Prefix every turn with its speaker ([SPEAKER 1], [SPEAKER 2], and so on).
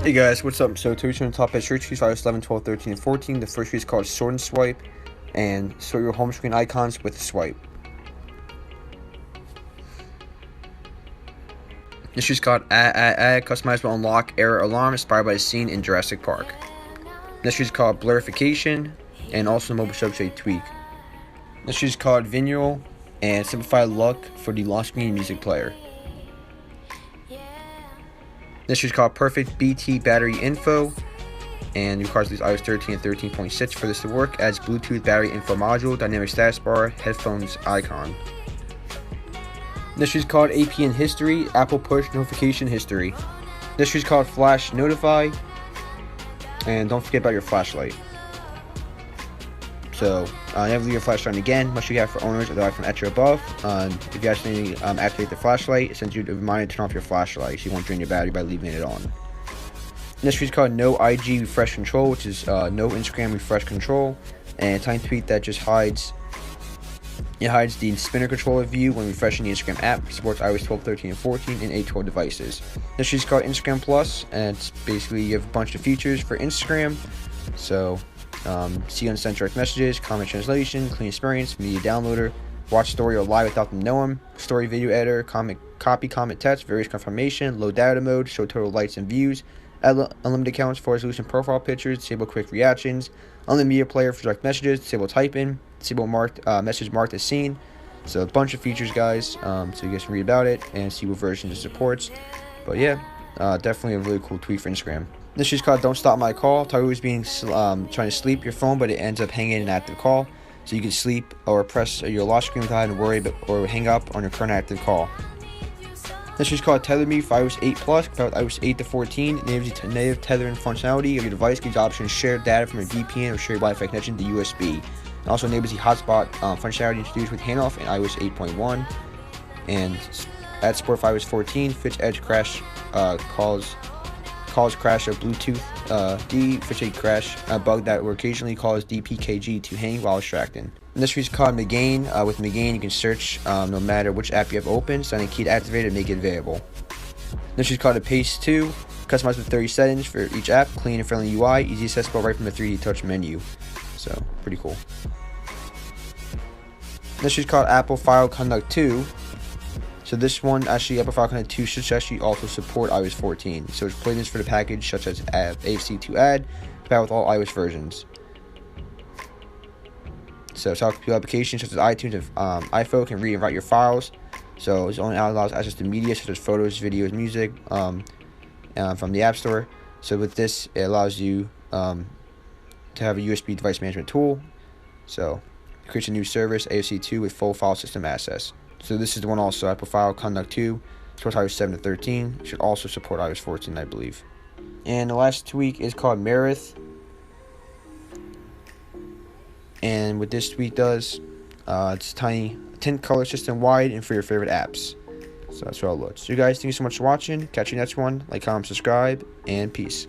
[SPEAKER 1] Hey guys, what's up? So today we're going to talk about search trees for iOS 11, 12, 13, and 14. The first tree is called Sort and Swipe, and sort your home screen icons with a swipe. This tree is called Customizable Unlock Error Alarm, inspired by the scene in Jurassic Park. This tree is called Blurification, and also the mobile substrate tweak. This tree is called Vinyl, and simplified look for the launch screen music player. This is called Perfect BT Battery Info, and requires these iOS 13 and 13.6 for this to work. Adds Bluetooth battery info module, dynamic status bar, headphones icon. This is called APN History, Apple Push Notification History. This is called Flash Notify, and don't forget about your flashlight. So, never leave your flashlight on again, unless you have for owners of the iPhone X or above. If you accidentally activate the flashlight, it sends you a reminder to turn off your flashlight, so you won't drain your battery by leaving it on. This tree is called No IG Refresh Control, which is No Instagram Refresh Control, and a tiny tweak that just hides the spinner controller view when refreshing the Instagram app. Supports iOS 12, 13, and 14 and 812 devices. This tree is called Instagram Plus, and it's basically you have a bunch of features for Instagram. So, see unsent direct messages, comment translation, clean experience, media downloader, watch story or live without them knowing, story video editor, copy comment text, various confirmation, low data mode, show total likes and views, add unlimited counts for resolution profile pictures, disable quick reactions, unlimited media player for direct messages, disable typing, disable message marked as seen. So a bunch of features, guys, so you guys can read about it and see what version it supports. But yeah, definitely a really cool tweak for Instagram. This is called Don't Stop My Call. Target was trying to sleep your phone, but it ends up hanging an active call. So you can sleep or press your lock screen without having to worry or hang up on your current active call. This is called Tether Me for iOS 8 Plus, compared with iOS 8 to 14. It enables you native tethering functionality of your device, gives you the option to share data from your VPN or share your Wi-Fi connection to USB. It also enables the hotspot functionality introduced with handoff in iOS 8.1. And at support for iOS 14, Fitch Edge crash cause crash of Bluetooth Fitch crash, a bug that will occasionally cause DPKG to hang while extracting. And this is called Magain. With Magain, you can search no matter which app you have open, send a key to activate it and make it available. This is called a Paste 2, customized with 30 settings for each app, clean and friendly UI, easy accessible right from the 3D touch menu. So, pretty cool. This is called Apple File Conduct 2. So this one, actually, Apple File Conduct 2 should actually also support iOS 14. So it's playlists for the package, such as AFC to add, compatible with all iOS versions. So it's how computer applications such as iTunes and iPhone can read and write your files. So it only allows access to media such as photos, videos, music from the App Store. So with this, it allows you to have a USB device management tool. So it creates a new service, AFC 2, with full file system access. So this is the one also, Apple File Conduct 2, supports iOS 7 to 13, should also support iOS 14, I believe. And the last tweak is called Marith. And what this tweak does, it's tiny tint color system wide and for your favorite apps. So that's how it looks. So you guys, thank you so much for watching. Catch you next one. Like, comment, subscribe, and peace.